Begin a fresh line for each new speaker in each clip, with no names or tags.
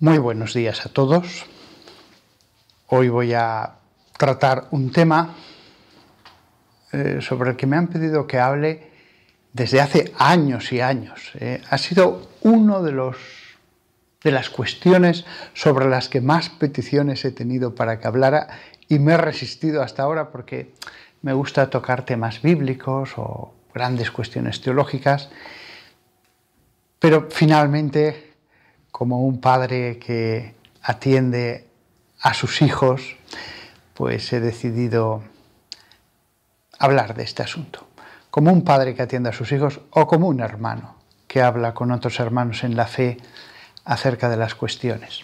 Muy buenos días a todos. Hoy voy a tratar un tema sobre el que me han pedido que hable desde hace años y años. Ha sido uno de las cuestiones sobre las que más peticiones he tenido para que hablara y me he resistido hasta ahora porque me gusta tocar temas bíblicos o grandes cuestiones teológicas, pero finalmente, como un padre que atiende a sus hijos, pues he decidido hablar de este asunto. Como un padre que atiende a sus hijos o como un hermano que habla con otros hermanos en la fe acerca de las cuestiones.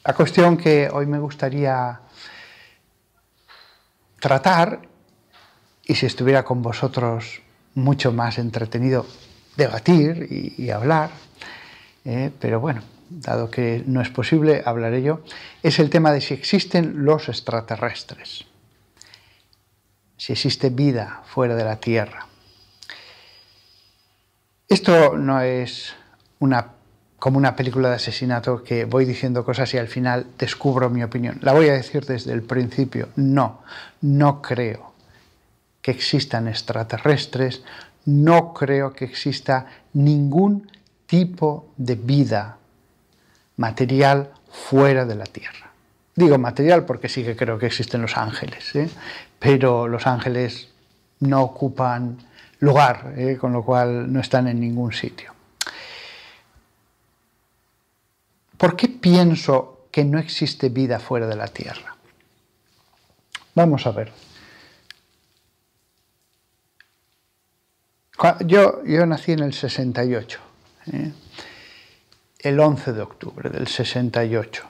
La cuestión que hoy me gustaría tratar, y si estuviera con vosotros mucho más entretenido debatir y hablar, pero bueno, dado que no es posible, hablaré yo, es el tema de si existen los extraterrestres, si existe vida fuera de la Tierra. Esto no es como una película de asesinato que voy diciendo cosas y al final descubro mi opinión. La voy a decir desde el principio. No creo que existan extraterrestres, no creo que exista ningún tipo de vida material fuera de la Tierra. Digo material porque sí que creo que existen los ángeles, pero los ángeles no ocupan lugar, con lo cual no están en ningún sitio. ¿Por qué pienso que no existe vida fuera de la Tierra? Vamos a ver. Yo nací en el 68, el 11 de octubre del 68.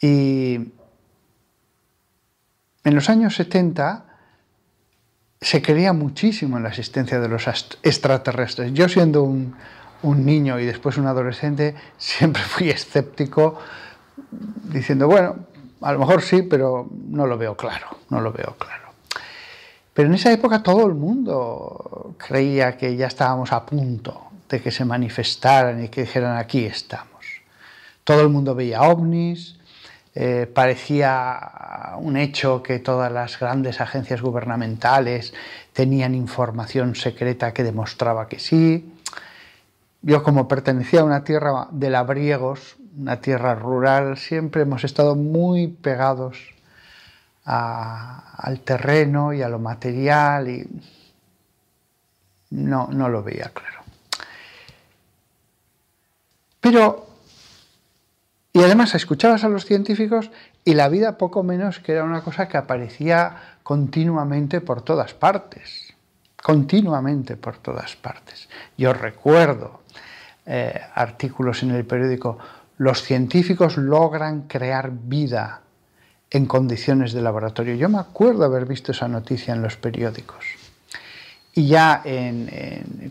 Y en los años 70 se creía muchísimo en la existencia de los extraterrestres. Yo, siendo un niño y después un adolescente, siempre fui escéptico, diciendo, bueno, a lo mejor sí, pero no lo veo claro. Pero en esa época todo el mundo creía que ya estábamos a punto de que se manifestaran y que dijeran, aquí estamos. Todo el mundo veía ovnis, parecía un hecho que todas las grandes agencias gubernamentales tenían información secreta que demostraba que sí. Yo, como pertenecía a una tierra de labriegos, una tierra rural, siempre hemos estado muy pegados al terreno y a lo material y no lo veía claro. Y además escuchabas a los científicos y la vida poco menos que era una cosa que aparecía continuamente por todas partes. Yo recuerdo artículos en el periódico: los científicos logran crear vida en condiciones de laboratorio. Yo me acuerdo haber visto esa noticia en los periódicos. Y ya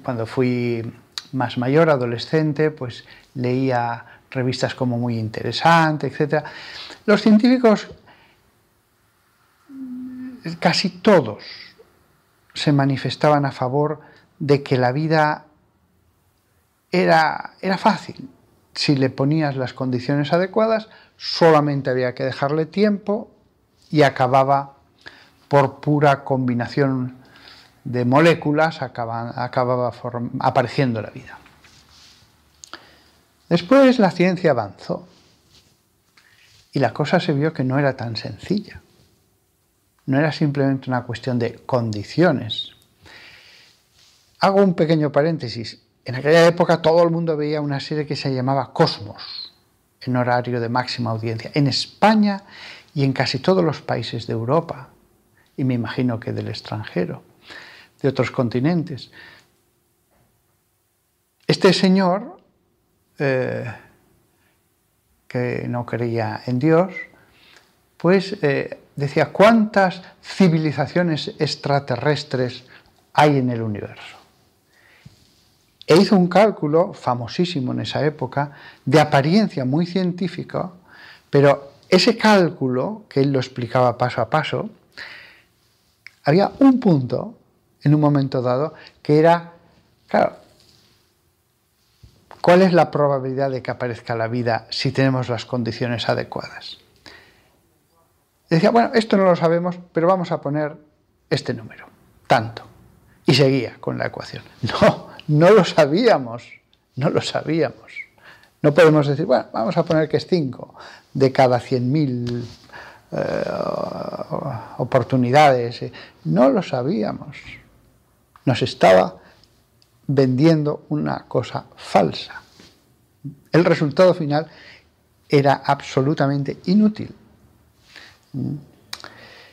cuando fui más mayor, adolescente, pues leía revistas como Muy Interesante, etc. Los científicos, casi todos, se manifestaban a favor de que la vida era fácil. Si le ponías las condiciones adecuadas, solamente había que dejarle tiempo y acababa por pura combinación de moléculas, acababa apareciendo la vida. Después la ciencia avanzó y la cosa se vio que no era tan sencilla. No era simplemente una cuestión de condiciones. Hago un pequeño paréntesis. En aquella época todo el mundo veía una serie que se llamaba Cosmos, en horario de máxima audiencia, en España y en casi todos los países de Europa, y me imagino que del extranjero, de otros continentes. Este señor, que no creía en Dios, pues decía, ¿cuántas civilizaciones extraterrestres hay en el universo? E hizo un cálculo famosísimo en esa época, de apariencia muy científica, pero ese cálculo, que él lo explicaba paso a paso, había un punto, en un momento dado, que era, claro, ¿Cuál es la probabilidad de que aparezca la vida si tenemos las condiciones adecuadas? Decía, bueno, esto no lo sabemos, pero vamos a poner este número, tanto. Y seguía con la ecuación. No lo sabíamos, no lo sabíamos. No podemos decir, bueno, vamos a poner que es 5 de cada 100.000 oportunidades. No lo sabíamos. Nos estaba vendiendo una cosa falsa. El resultado final era absolutamente inútil.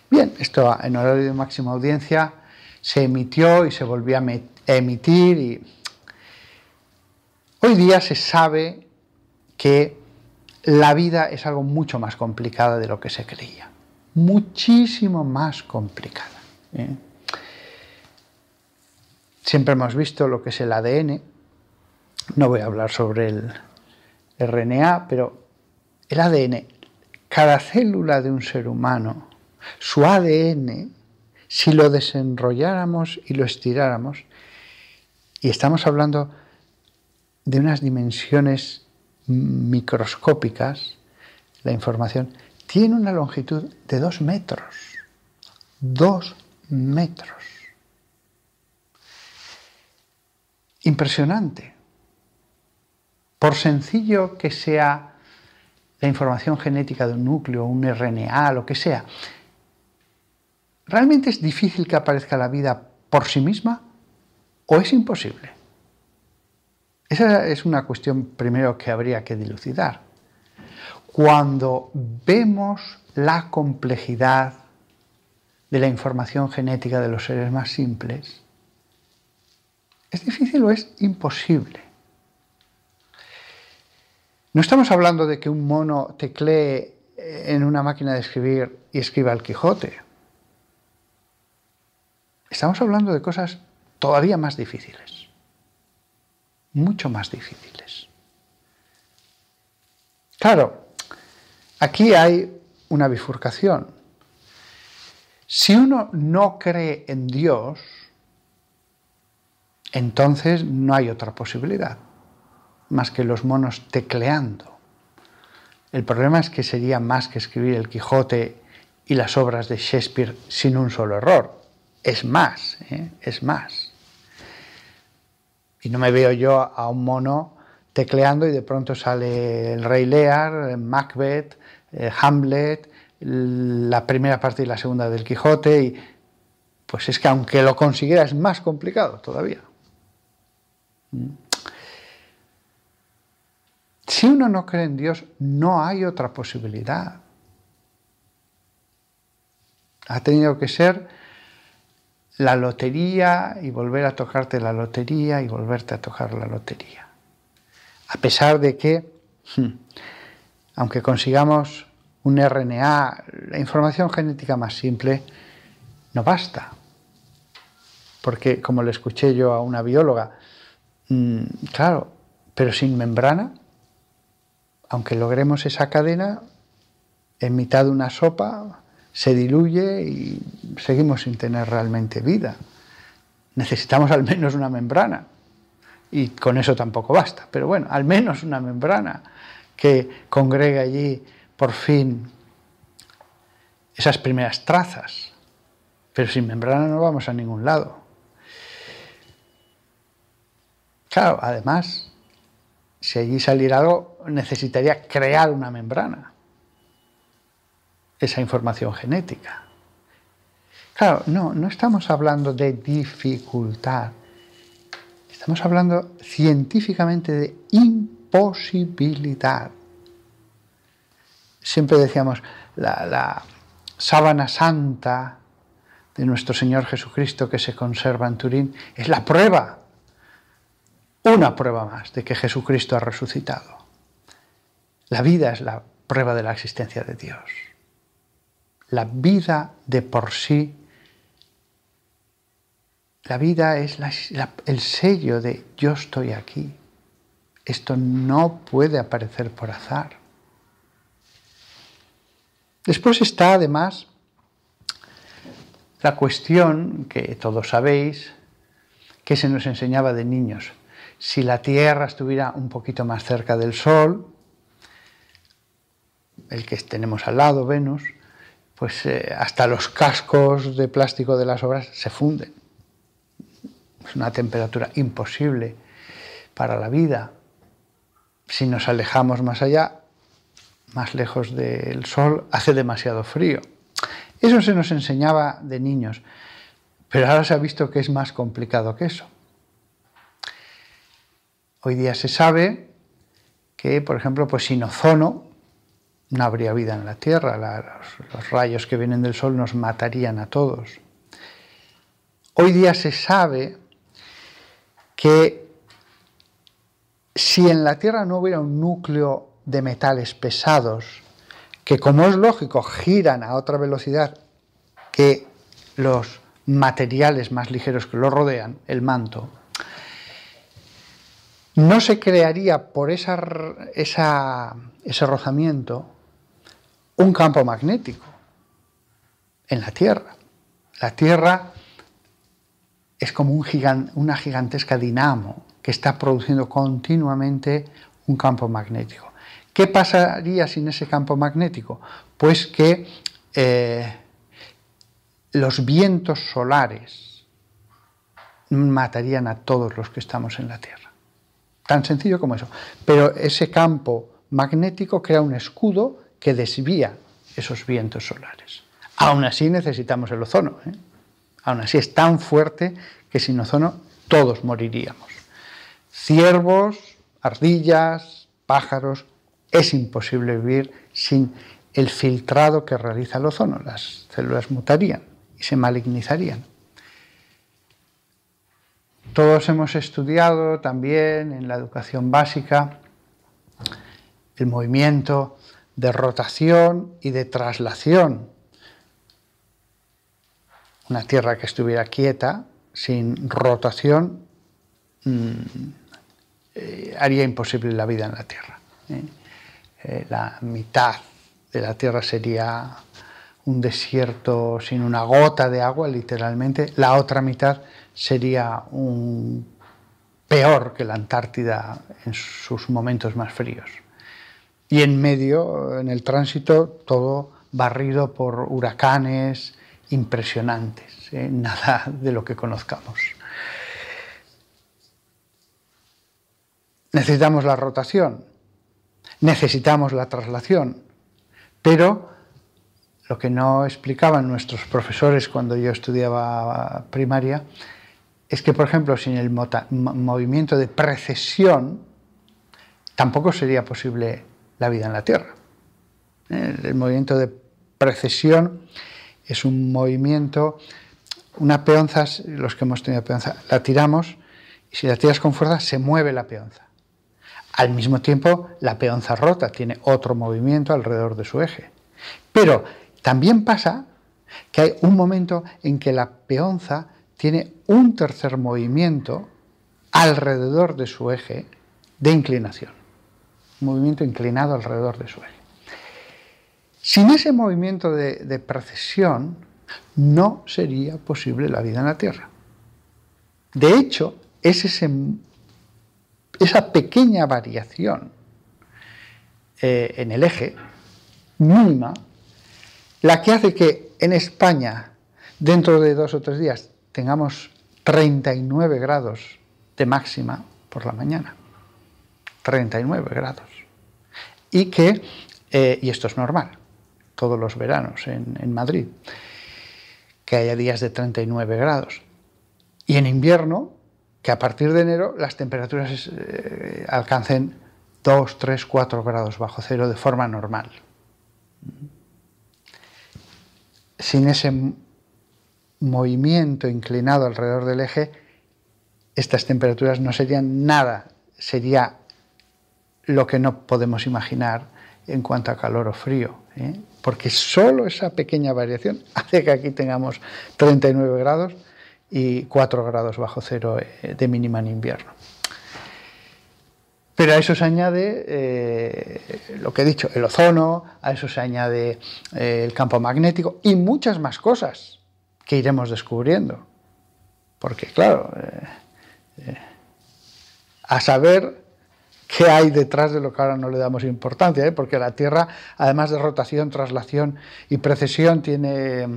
Bien, esto en horario de máxima audiencia se emitió y se volvió a emitir, y hoy día se sabe que la vida es algo mucho más complicada de lo que se creía, muchísimo más complicada. Siempre hemos visto lo que es el ADN, no voy a hablar sobre el RNA, pero el ADN, cada célula de un ser humano, su ADN, si lo desenrolláramos y lo estiráramos, y estamos hablando de unas dimensiones microscópicas, la información tiene una longitud de 2 metros. 2 metros. Impresionante. Por sencillo que sea la información genética de un núcleo, un RNA, lo que sea, ¿realmente es difícil que aparezca la vida por sí misma o es imposible? Esa es una cuestión primero que habría que dilucidar. Cuando vemos la complejidad de la información genética de los seres más simples, ¿es difícil o es imposible? No estamos hablando de que un mono teclee en una máquina de escribir y escriba el Quijote. Estamos hablando de cosas todavía más difíciles, mucho más difíciles. Claro, aquí hay una bifurcación. Si uno no cree en Dios, entonces no hay otra posibilidad más que los monos tecleando. El problema es que sería más que escribir el Quijote y las obras de Shakespeare sin un solo error. Es más, es más. Y no me veo yo a un mono tecleando y de pronto sale el Rey Lear, Macbeth, Hamlet, la primera parte y la segunda del Quijote, y pues es que aunque lo consiguiera es más complicado todavía. Si uno no cree en Dios, no hay otra posibilidad. Ha tenido que ser la lotería y volver a tocarte la lotería y volverte a tocar la lotería. A pesar de que, aunque consigamos un RNA, la información genética más simple, no basta. Porque, como le escuché yo a una bióloga, claro, pero sin membrana, aunque logremos esa cadena, en mitad de una sopa se diluye y seguimos sin tener realmente vida. Necesitamos al menos una membrana. Y con eso tampoco basta, pero bueno, al menos una membrana que congregue allí por fin esas primeras trazas. Pero sin membrana no vamos a ningún lado. Claro, además, si allí saliera algo, necesitaría crear una membrana, esa información genética. Claro, no estamos hablando de dificultad. Estamos hablando científicamente de imposibilidad. Siempre decíamos, la sábana santa de nuestro Señor Jesucristo que se conserva en Turín es la prueba, una prueba más de que Jesucristo ha resucitado. La vida es la prueba de la existencia de Dios. La vida de por sí, la vida es el sello de yo estoy aquí. Esto no puede aparecer por azar. Después está, además, la cuestión que todos sabéis, que se nos enseñaba de niños. si la Tierra estuviera un poquito más cerca del Sol, el que tenemos al lado, Venus, pues hasta los cascos de plástico de las obras se funden. Es una temperatura imposible para la vida. Si nos alejamos más allá, más lejos del Sol, hace demasiado frío. Eso se nos enseñaba de niños, pero ahora se ha visto que es más complicado que eso. Hoy día se sabe que, por ejemplo, pues sin ozono no habría vida en la Tierra. Los rayos que vienen del Sol nos matarían a todos. Hoy día se sabe que si en la Tierra no hubiera un núcleo de metales pesados, que como es lógico giran a otra velocidad que los materiales más ligeros que lo rodean, el manto, no se crearía por ese rozamiento un campo magnético en la Tierra. La Tierra es como una gigantesca dinamo que está produciendo continuamente un campo magnético. ¿Qué pasaría sin ese campo magnético? Pues que los vientos solares matarían a todos los que estamos en la Tierra. Tan sencillo como eso. Pero ese campo magnético crea un escudo que desvía esos vientos solares. Aún así necesitamos el ozono, ¿eh? Aún así es tan fuerte que sin ozono todos moriríamos. Ciervos, ardillas, pájaros, es imposible vivir sin el filtrado que realiza el ozono. Las células mutarían y se malignizarían. Todos hemos estudiado también en la educación básica el movimiento de rotación y de traslación. Una Tierra que estuviera quieta, sin rotación, haría imposible la vida en la Tierra. La mitad de la Tierra sería un desierto sin una gota de agua, literalmente. La otra mitad sería peor que la Antártida en sus momentos más fríos. Y en medio, en el tránsito, todo barrido por huracanes impresionantes, nada de lo que conozcamos. Necesitamos la rotación, necesitamos la traslación, pero lo que no explicaban nuestros profesores cuando yo estudiaba primaria es que, por ejemplo, sin el movimiento de precesión tampoco sería posible la vida en la Tierra. El movimiento de precesión es un movimiento, una peonza, los que hemos tenido peonza, la tiramos y si la tiras con fuerza se mueve la peonza. Al mismo tiempo la peonza rota, tiene otro movimiento alrededor de su eje. Pero también pasa que hay un momento en que la peonza tiene un tercer movimiento alrededor de su eje de inclinación. Un movimiento inclinado alrededor de su eje. Sin ese movimiento de precesión no sería posible la vida en la Tierra. De hecho, es esa pequeña variación en el eje, mínima, la que hace que en España, dentro de 2 o 3 días, tengamos 39 grados de máxima por la mañana. 39 grados. Y esto es normal, todos los veranos en Madrid, que haya días de 39 grados. Y en invierno, que a partir de enero las temperaturas alcancen 2, 3, 4 grados bajo cero de forma normal. Sin ese movimiento inclinado alrededor del eje, estas temperaturas no serían nada, sería lo que no podemos imaginar en cuanto a calor o frío, porque solo esa pequeña variación hace que aquí tengamos 39 grados y 4 grados bajo cero de mínima en invierno. Pero a eso se añade lo que he dicho, el ozono, a eso se añade el campo magnético y muchas más cosas que iremos descubriendo. Porque claro, a saber qué hay detrás de lo que ahora no le damos importancia, ¿eh? Porque la Tierra, además de rotación, traslación y precesión, tiene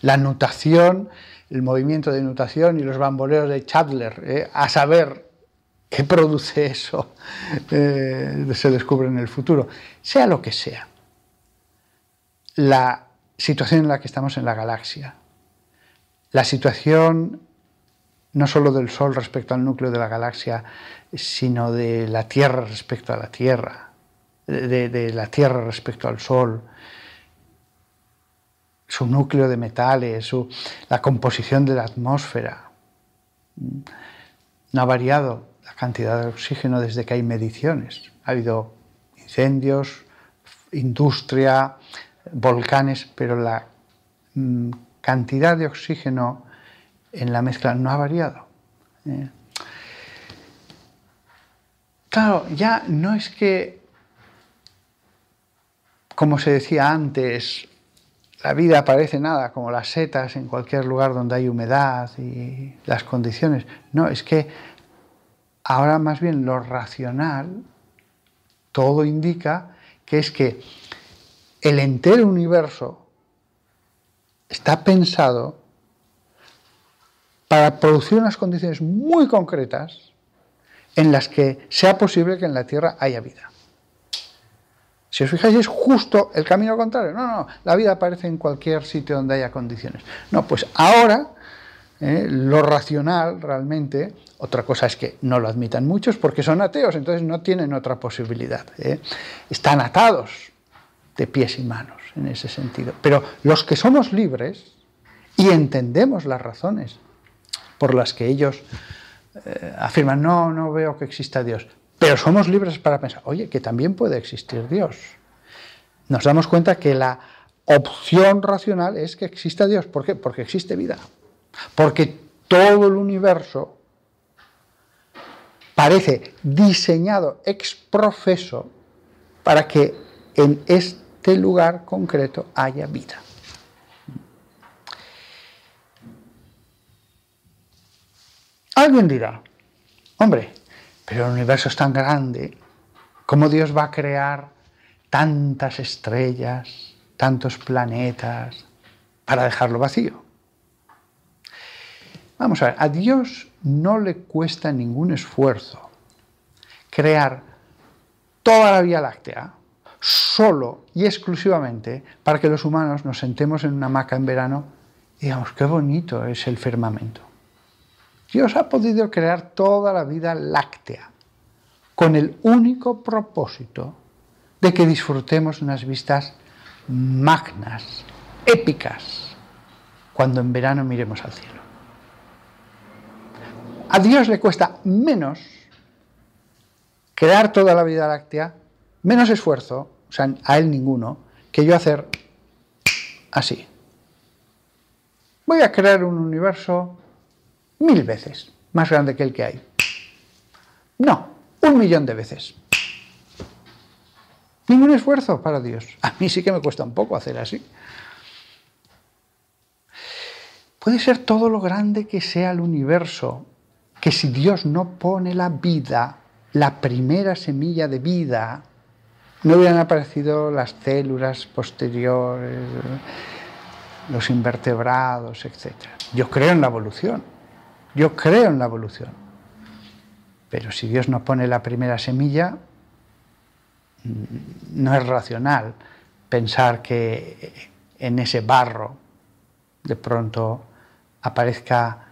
la nutación, el movimiento de nutación y los bamboleos de Chandler, ¿eh? A saber qué produce eso, se descubre en el futuro. Sea lo que sea, la situación en la que estamos en la galaxia, la situación no solo del Sol respecto al núcleo de la galaxia, sino de la Tierra respecto a la Tierra, de la Tierra respecto al Sol, su núcleo de metales, la composición de la atmósfera. No ha variado la cantidad de oxígeno desde que hay mediciones. Ha habido incendios, industria, volcanes, pero la cantidad de oxígeno en la mezcla no ha variado. Claro, ya no es que, como se decía antes, la vida parece nada, como las setas en cualquier lugar donde hay humedad y las condiciones. No, es que ahora más bien lo racional, todo indica que es que el entero universo está pensado para producir unas condiciones muy concretas en las que sea posible que en la Tierra haya vida. Si os fijáis, es justo el camino contrario. No, la vida aparece en cualquier sitio donde haya condiciones. No, pues ahora lo racional realmente, otra cosa es que no lo admitan muchos porque son ateos, entonces no tienen otra posibilidad. Están atados de pies y manos en ese sentido. Pero los que somos libres y entendemos las razones por las que ellos afirman, no veo que exista Dios, pero somos libres para pensar, oye, que también puede existir Dios. Nos damos cuenta que la opción racional es que exista Dios. ¿Por qué? Porque existe vida. Porque todo el universo parece diseñado ex profeso para que en este lugar concreto haya vida. Alguien dirá, hombre, pero el universo es tan grande, ¿cómo Dios va a crear tantas estrellas, tantos planetas, para dejarlo vacío? Vamos a ver, a Dios no le cuesta ningún esfuerzo crear toda la Vía Láctea solo y exclusivamente para que los humanos nos sentemos en una hamaca en verano y digamos, qué bonito es el firmamento. Dios ha podido crear toda la Vía Láctea con el único propósito de que disfrutemos unas vistas magnas, épicas, cuando en verano miremos al cielo. A Dios le cuesta menos crear toda la Vía Láctea, menos esfuerzo, o sea, a él ninguno, que yo hacer así. Voy a crear un universo 1000 veces más grande que el que hay. No, 1.000.000 de veces. Ningún esfuerzo para Dios. A mí sí que me cuesta un poco hacer así. Puede ser todo lo grande que sea el universo, que si Dios no pone la vida, la primera semilla de vida, no hubieran aparecido las células posteriores, los invertebrados, etc. Yo creo en la evolución. Yo creo en la evolución. Pero si Dios no pone la primera semilla, no es racional pensar que en ese barro de pronto aparezca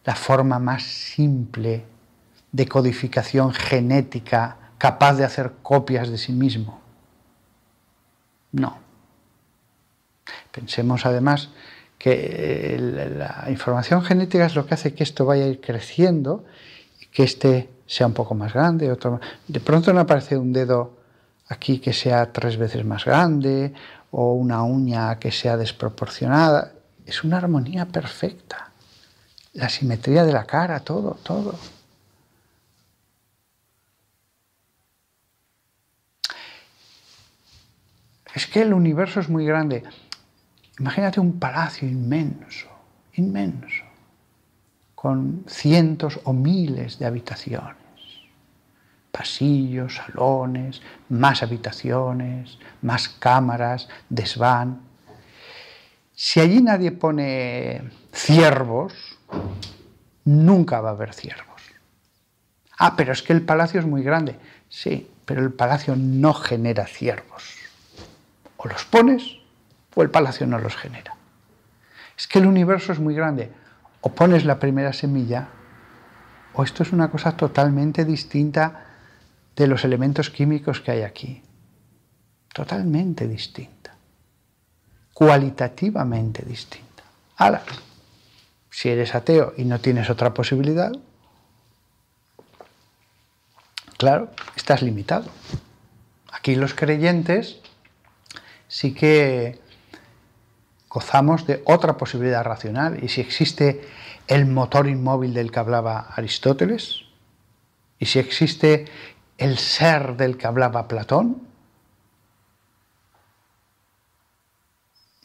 la forma más simple de codificación genética capaz de hacer copias de sí mismo. No. Pensemos además que la información genética es lo que hace que esto vaya a ir creciendo y que este sea un poco más grande. Otro... De pronto no aparece un dedo aquí que sea 3 veces más grande o una uña que sea desproporcionada. Es una armonía perfecta. La simetría de la cara, todo. Es que el universo es muy grande. Imagínate un palacio inmenso, con cientos o miles de habitaciones. pasillos, salones, más habitaciones, más cámaras, desván. Si allí nadie pone ciervos, nunca va a haber ciervos. Ah, pero es que el palacio es muy grande. Sí, pero el palacio no genera ciervos. O los pones o el palacio no los genera. Es que el universo es muy grande. O pones la primera semilla o esto es una cosa totalmente distinta de los elementos químicos que hay aquí. Totalmente distinta. Cualitativamente distinta. Ahora, si eres ateo y no tienes otra posibilidad, claro, estás limitado. Aquí los creyentes sí que gozamos de otra posibilidad racional. Y si existe el motor inmóvil del que hablaba Aristóteles, y si existe el ser del que hablaba Platón,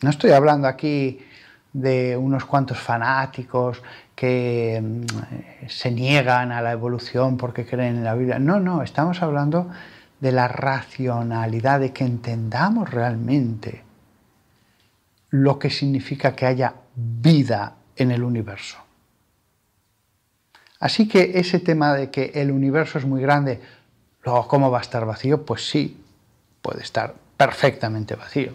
no estoy hablando aquí de unos cuantos fanáticos que se niegan a la evolución porque creen en la Biblia. No, estamos hablando de la racionalidad, de que entendamos realmente lo que significa que haya vida en el universo. Así que ese tema de que el universo es muy grande, luego ¿cómo va a estar vacío? Pues sí, puede estar perfectamente vacío.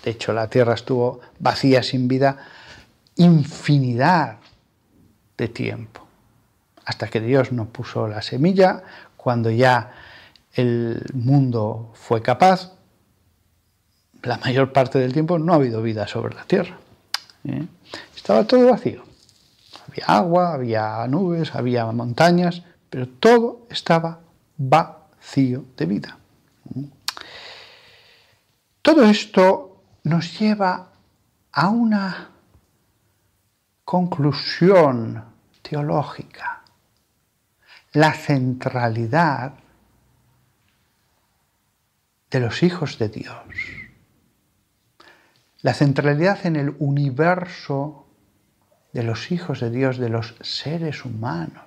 De hecho, la Tierra estuvo vacía, sin vida, infinidad de tiempo, hasta que Dios no puso la semilla, cuando ya el mundo fue capaz. La mayor parte del tiempo no ha habido vida sobre la Tierra. Estaba todo vacío. Había agua, había nubes, había montañas, pero todo estaba vacío de vida. Todo esto nos lleva a una conclusión teológica: la centralidad de los hijos de Dios, la centralidad en el universo de los hijos de Dios, de los seres humanos,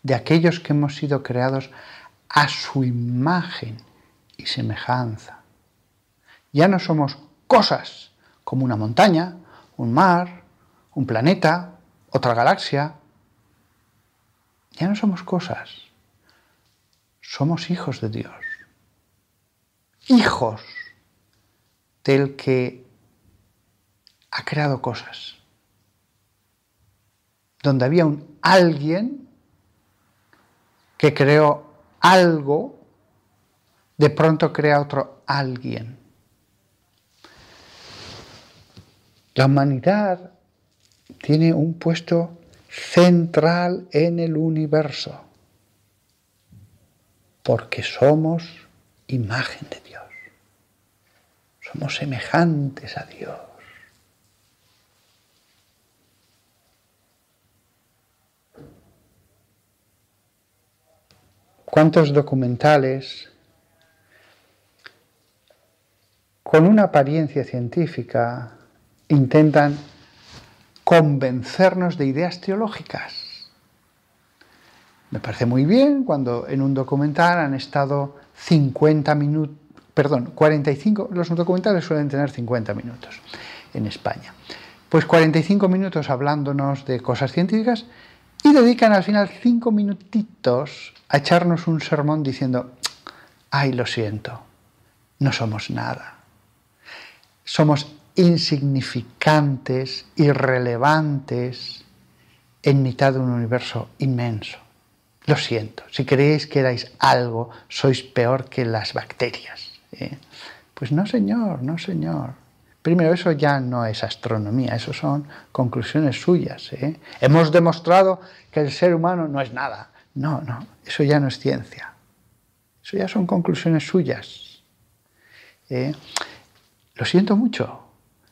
de aquellos que hemos sido creados a su imagen y semejanza. Ya no somos cosas como una montaña, un mar, un planeta, otra galaxia. Ya no somos cosas. Somos hijos de Dios. Hijos del que ha creado cosas. Donde había un alguien que creó algo, de pronto crea otro alguien. La humanidad tiene un puesto central en el universo, porque somos imagen de Dios. Somos semejantes a Dios. ¿Cuántos documentales con una apariencia científica intentan convencernos de ideas teológicas? Me parece muy bien cuando en un documental han estado 45, los documentales suelen tener 50 minutos en España. Pues 45 minutos hablándonos de cosas científicas y dedican al final 5 minutitos a echarnos un sermón diciendo: ay, lo siento, no somos nada. Somos insignificantes, irrelevantes, en mitad de un universo inmenso. Lo siento, si creéis que erais algo, sois peor que las bacterias. Pues no, señor, no, señor. Primero, eso ya no es astronomía, eso son conclusiones suyas. Hemos demostrado que el ser humano no es nada. No, eso ya no es ciencia. Eso ya son conclusiones suyas. Lo siento mucho,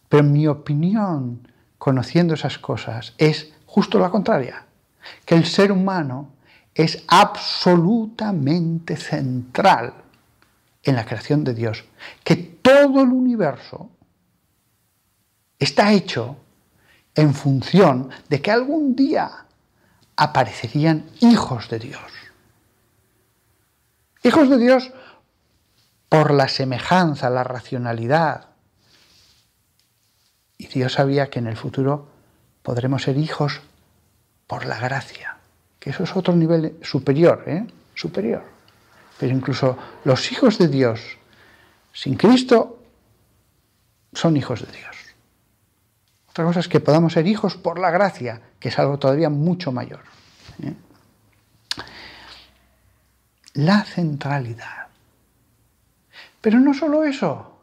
pero mi opinión, conociendo esas cosas, es justo la contraria. Que el ser humano es absolutamente central en la creación de Dios. Que todo el universo está hecho en función de que algún día aparecerían hijos de Dios. Hijos de Dios por la semejanza, la racionalidad. Y Dios sabía que en el futuro podremos ser hijos por la gracia, que eso es otro nivel superior, superior. Pero incluso los hijos de Dios sin Cristo son hijos de Dios. Otra cosa es que podamos ser hijos por la gracia, que es algo todavía mucho mayor. La centralidad. Pero no solo eso,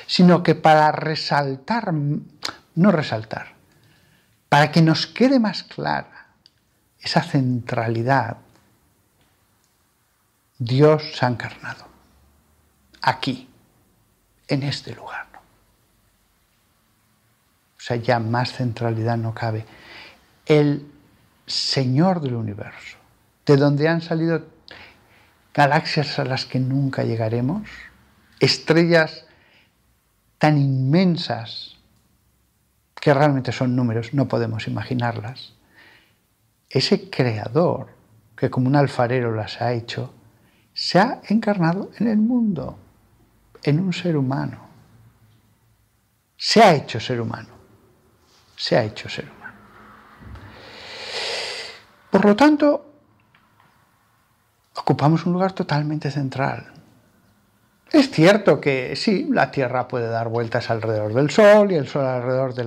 sino que para resaltar, no resaltar, para que nos quede más clara esa centralidad, Dios se ha encarnado aquí, en este lugar. O sea, ya más centralidad no cabe. El Señor del universo, de donde han salido galaxias a las que nunca llegaremos, estrellas tan inmensas que realmente son números, no podemos imaginarlas. Ese creador, que como un alfarero las ha hecho, se ha encarnado en el mundo, en un ser humano. Se ha hecho ser humano. Se ha hecho ser humano. Por lo tanto, ocupamos un lugar totalmente central. Es cierto que sí, la Tierra puede dar vueltas alrededor del Sol y el Sol alrededor de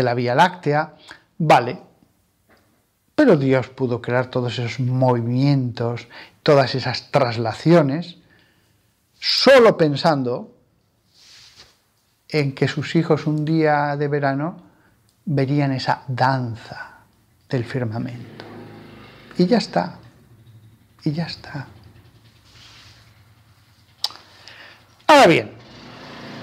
la Vía Láctea, vale, pero Dios pudo crear todos esos movimientos, todas esas traslaciones, solo pensando en que sus hijos un día de verano verían esa danza del firmamento. Y ya está, y ya está. Ahora bien,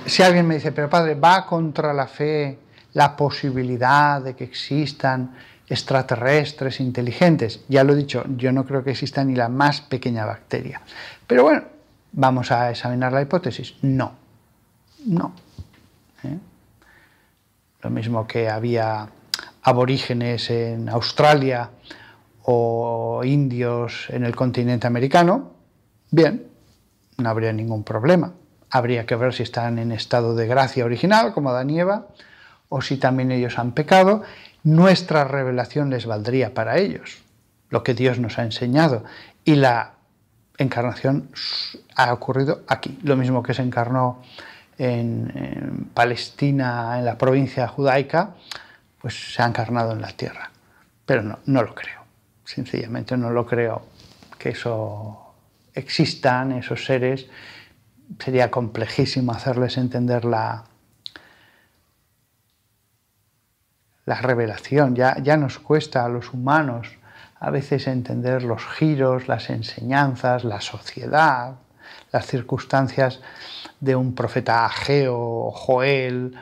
si alguien me dice, pero padre, ¿va contra la fe la posibilidad de que existan extraterrestres inteligentes? Ya lo he dicho, yo no creo que exista ni la más pequeña bacteria. Pero bueno, vamos a examinar la hipótesis. No, no. Lo mismo que había aborígenes en Australia o indios en el continente americano, bien, no habría ningún problema. Habría que ver si están en estado de gracia original, como Adán y Eva, o si también ellos han pecado. Nuestra revelación les valdría para ellos, lo que Dios nos ha enseñado. Y la encarnación ha ocurrido aquí, lo mismo que se encarnó en Palestina, en la provincia judaica, pues se ha encarnado en la tierra. Pero no lo creo, sencillamente no lo creo, que eso existan, esos seres. Sería complejísimo hacerles entender la revelación. Ya nos cuesta a los humanos a veces entender los giros, las enseñanzas, la sociedad, las circunstancias de un profeta Ageo o Joel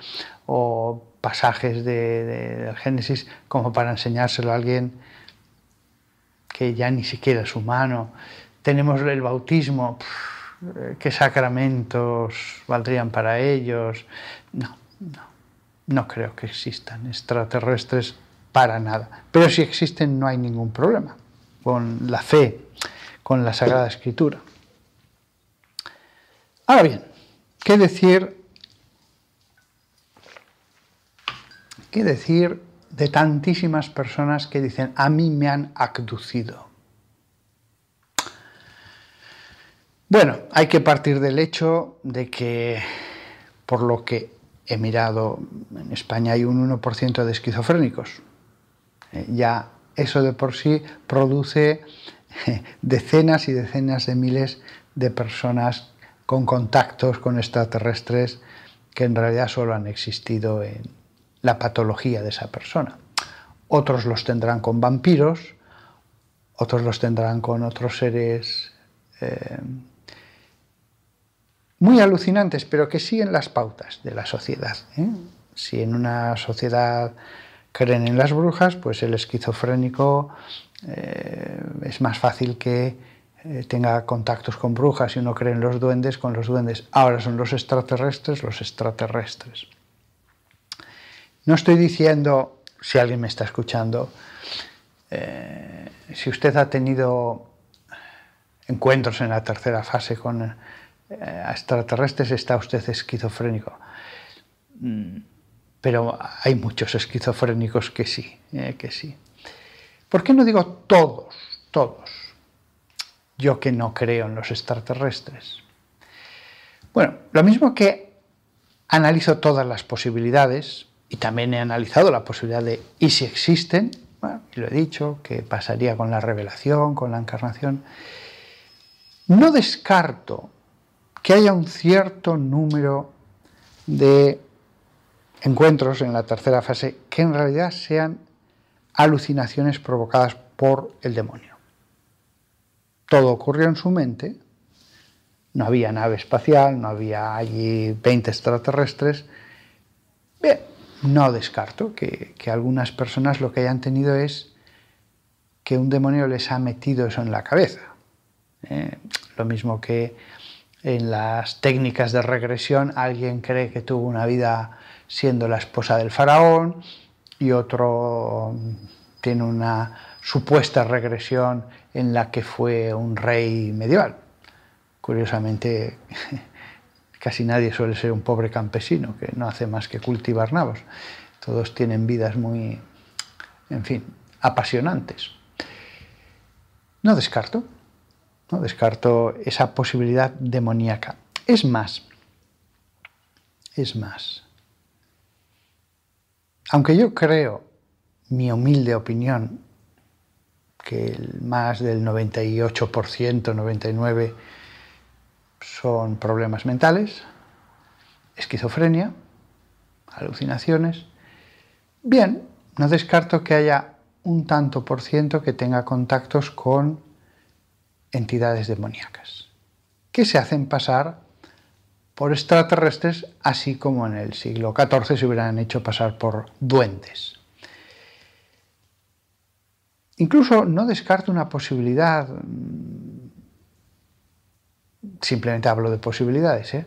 o pasajes del Génesis como para enseñárselo a alguien que ya ni siquiera es humano. Tenemos el bautismo. ¿Qué sacramentos valdrían para ellos? No creo que existan extraterrestres para nada. Pero si existen no hay ningún problema con la fe, con la Sagrada Escritura. Ahora bien, ¿qué decir de tantísimas personas que dicen a mí me han abducido? Bueno, hay que partir del hecho de que, por lo que he mirado, en España hay un 1% de esquizofrénicos. Ya eso de por sí produce decenas y decenas de miles de personas con contactos con extraterrestres que en realidad solo han existido en la patología de esa persona. Otros los tendrán con vampiros, otros los tendrán con otros seres muy alucinantes, pero que siguen las pautas de la sociedad. Si en una sociedad creen en las brujas, pues el esquizofrénico es más fácil que tenga contactos con brujas. Si uno cree en los duendes, con los duendes. Ahora son los extraterrestres. No estoy diciendo, si alguien me está escuchando, si usted ha tenido encuentros en la tercera fase con extraterrestres, está usted esquizofrénico. Pero hay muchos esquizofrénicos que sí, que sí. ¿Por qué no digo todos? Todos. Yo que no creo en los extraterrestres. Bueno, lo mismo que analizo todas las posibilidades, y también he analizado la posibilidad de, ¿y si existen? Bueno, y lo he dicho, ¿qué pasaría con la revelación, con la encarnación? No descarto que haya un cierto número de encuentros en la tercera fase que en realidad sean alucinaciones provocadas por el demonio. Todo ocurrió en su mente, no había nave espacial, no había allí 20 extraterrestres. Bien, no descarto que algunas personas lo que hayan tenido es que un demonio les ha metido eso en la cabeza. Lo mismo que en las técnicas de regresión, alguien cree que tuvo una vida siendo la esposa del faraón y otro tiene una supuesta regresión en la que fue un rey medieval. Curiosamente, casi nadie suele ser un pobre campesino que no hace más que cultivar nabos. Todos tienen vidas muy, en fin, apasionantes. No descarto esa posibilidad demoníaca. Es más, aunque yo creo, mi humilde opinión, que más del 98%, 99% son problemas mentales, esquizofrenia, alucinaciones, bien, no descarto que haya un tanto por ciento que tenga contactos con entidades demoníacas, que se hacen pasar por extraterrestres, así como en el siglo XIV se hubieran hecho pasar por duendes. Incluso no descarto una posibilidad, simplemente hablo de posibilidades,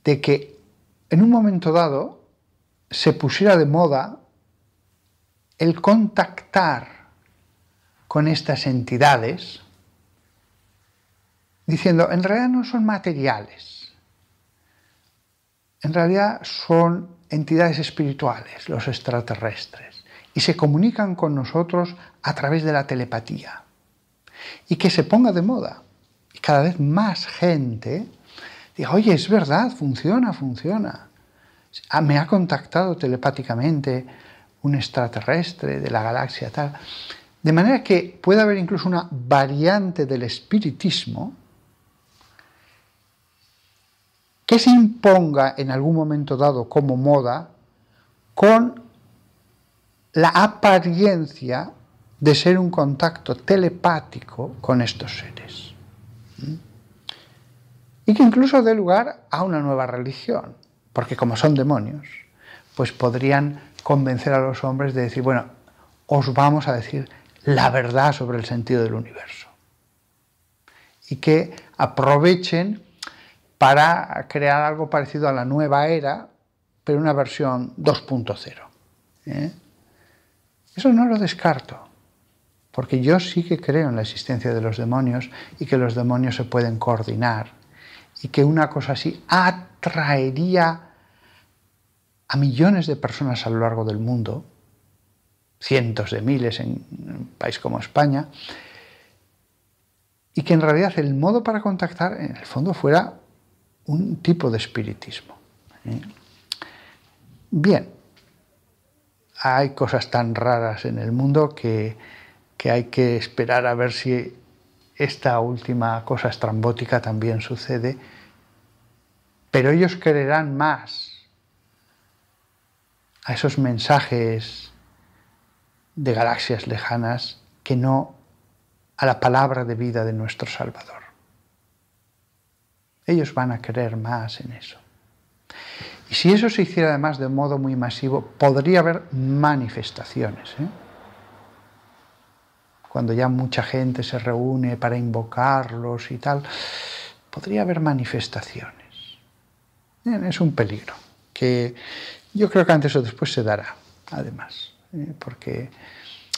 de que en un momento dado se pusiera de moda el contactar con estas entidades, diciendo, en realidad no son materiales, en realidad son entidades espirituales, los extraterrestres, y se comunican con nosotros a través de la telepatía. Y que se ponga de moda, y cada vez más gente diga, oye, es verdad, funciona. Me ha contactado telepáticamente un extraterrestre de la galaxia tal. De manera que puede haber incluso una variante del espiritismo que se imponga en algún momento dado como moda con la apariencia de ser un contacto telepático con estos seres. Y que incluso dé lugar a una nueva religión, porque como son demonios, pues podrían convencer a los hombres de decir, bueno, os vamos a decir la verdad sobre el sentido del universo. Y que aprovechen para crear algo parecido a la nueva era, pero una versión 2.0. Eso no lo descarto, porque yo sí que creo en la existencia de los demonios y que los demonios se pueden coordinar y que una cosa así atraería a millones de personas a lo largo del mundo, cientos de miles en un país como España, y que en realidad el modo para contactar en el fondo fuera un tipo de espiritismo. Bien, hay cosas tan raras en el mundo que hay que esperar a ver si esta última cosa estrambótica también sucede, pero ellos creerán más a esos mensajes de galaxias lejanas que no a la palabra de vida de nuestro Salvador. Ellos van a creer más en eso. Y si eso se hiciera además de modo muy masivo, podría haber manifestaciones. Cuando ya mucha gente se reúne para invocarlos y tal, podría haber manifestaciones. Es un peligro, que yo creo que antes o después se dará, además, porque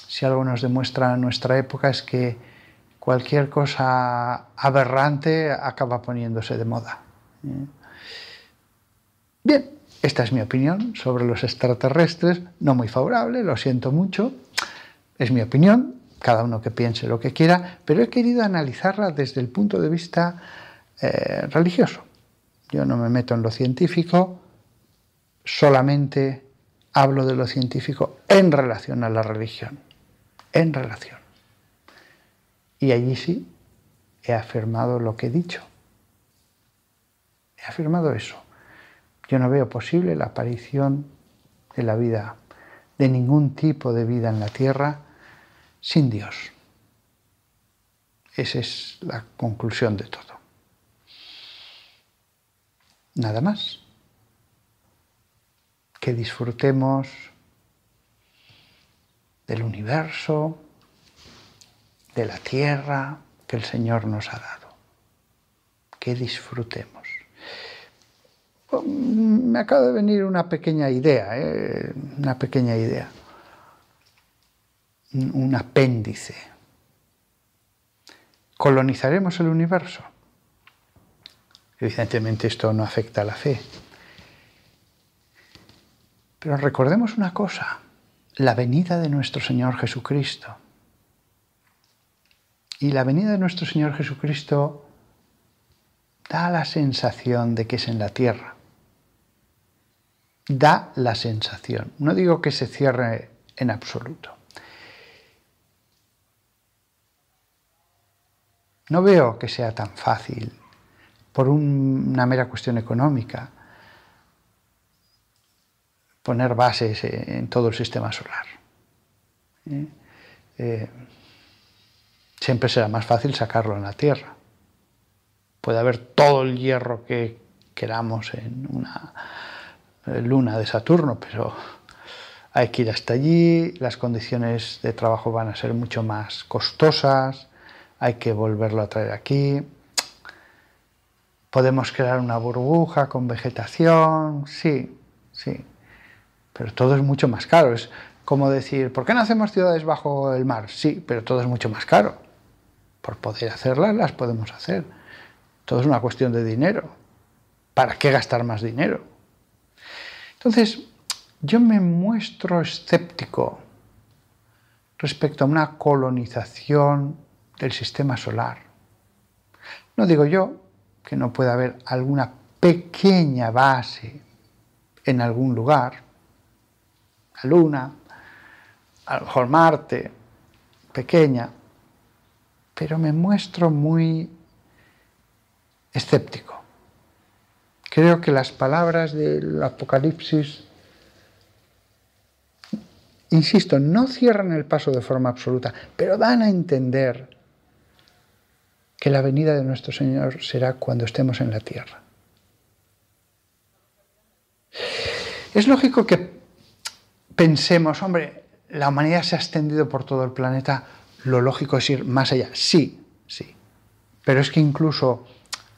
si algo nos demuestra nuestra época es que cualquier cosa aberrante acaba poniéndose de moda. Bien, esta es mi opinión sobre los extraterrestres, no muy favorable, lo siento mucho, es mi opinión, cada uno que piense lo que quiera, pero he querido analizarla desde el punto de vista religioso. Yo no me meto en lo científico, solamente hablo de lo científico en relación a la religión, en relación. Y allí sí he afirmado lo que he dicho. He afirmado eso. Yo no veo posible la aparición de la vida, de ningún tipo de vida en la Tierra, sin Dios. Esa es la conclusión de todo. Nada más. Que disfrutemos del universo, de la Tierra que el Señor nos ha dado. Que disfrutemos. Me acaba de venir una pequeña idea, un apéndice. ¿Colonizaremos el universo? Evidentemente esto no afecta a la fe. Pero recordemos una cosa, la venida de nuestro Señor Jesucristo. Y la venida de nuestro Señor Jesucristo da la sensación de que es en la tierra. Da la sensación. No digo que se cierre en absoluto. No veo que sea tan fácil, por una mera cuestión económica, poner bases en todo el sistema solar. Siempre será más fácil sacarlo en la Tierra. Puede haber todo el hierro que queramos en una luna de Saturno, pero hay que ir hasta allí, las condiciones de trabajo van a ser mucho más costosas, hay que volverlo a traer aquí. Podemos crear una burbuja con vegetación, sí, pero todo es mucho más caro. Es como decir, ¿por qué no hacemos ciudades bajo el mar? Sí, pero todo es mucho más caro. Por poder hacerlas, las podemos hacer. Todo es una cuestión de dinero. ¿Para qué gastar más dinero? Entonces, yo me muestro escéptico respecto a una colonización del sistema solar. No digo yo que no pueda haber alguna pequeña base en algún lugar, la Luna, a lo mejor Marte, pequeña, pero me muestro muy escéptico. Creo que las palabras del Apocalipsis, insisto, no cierran el paso de forma absoluta, pero dan a entender que la venida de nuestro Señor será cuando estemos en la tierra. Es lógico que pensemos, hombre, la humanidad se ha extendido por todo el planeta, lo lógico es ir más allá. Sí, pero es que incluso,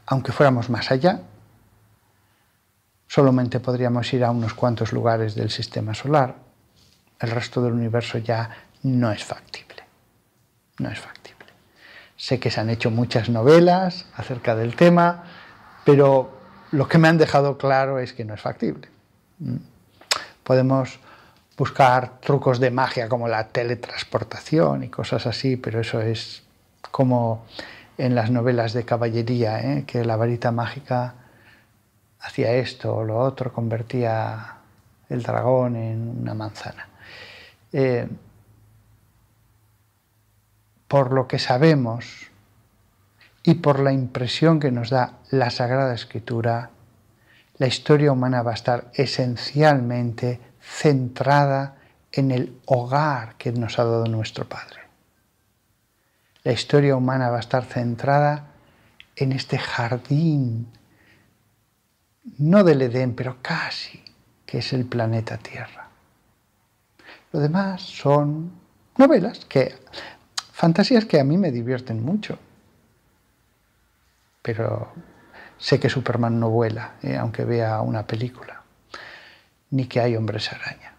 aunque fuéramos más allá, solamente podríamos ir a unos cuantos lugares del sistema solar. El resto del universo ya no es factible. No es factible. Sé que se han hecho muchas novelas acerca del tema, pero lo que me han dejado claro es que no es factible. Podemos buscar trucos de magia como la teletransportación y cosas así, pero eso es como en las novelas de caballería, que la varita mágica hacía esto o lo otro, convertía el dragón en una manzana. Por lo que sabemos y por la impresión que nos da la Sagrada Escritura, la historia humana va a estar esencialmente centrada en el hogar que nos ha dado nuestro Padre. La historia humana va a estar centrada en este jardín, no del Edén, pero casi, que es el planeta Tierra. Lo demás son novelas, fantasías que a mí me divierten mucho. Pero sé que Superman no vuela, aunque vea una película, ni que hay hombres araña.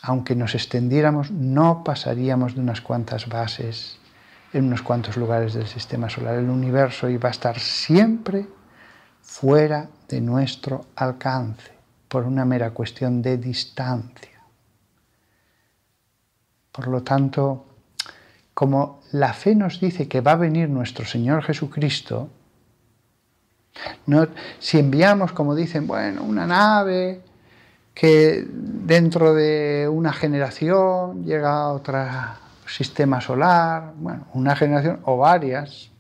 aunque nos extendiéramos, no pasaríamos de unas cuantas bases en unos cuantos lugares del sistema solar. El universo iba a estar siempre fuera de nuestro alcance, por una mera cuestión de distancia. Por lo tanto, como la fe nos dice que va a venir nuestro Señor Jesucristo, si enviamos, como dicen, bueno, una nave que dentro de una generación llega a otro sistema solar, bueno, una generación o varias,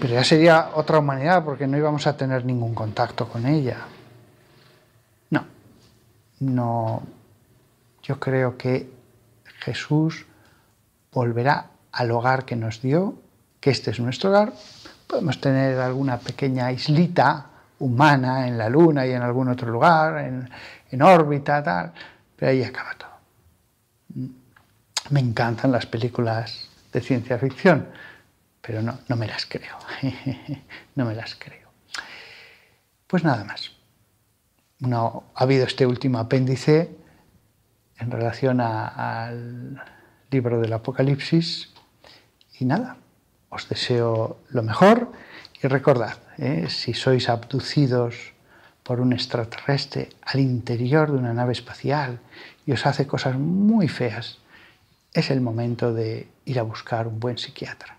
pero ya sería otra humanidad porque no íbamos a tener ningún contacto con ella. No, yo creo que Jesús volverá al hogar que nos dio, que este es nuestro hogar. Podemos tener alguna pequeña islita humana en la Luna y en algún otro lugar, en órbita, tal, pero ahí acaba todo. Me encantan las películas de ciencia ficción, pero no me las creo. No me las creo. Pues nada más. Ha habido este último apéndice en relación al libro del Apocalipsis y nada, os deseo lo mejor y recordad, si sois abducidos por un extraterrestre al interior de una nave espacial y os hace cosas muy feas, es el momento de ir a buscar un buen psiquiatra.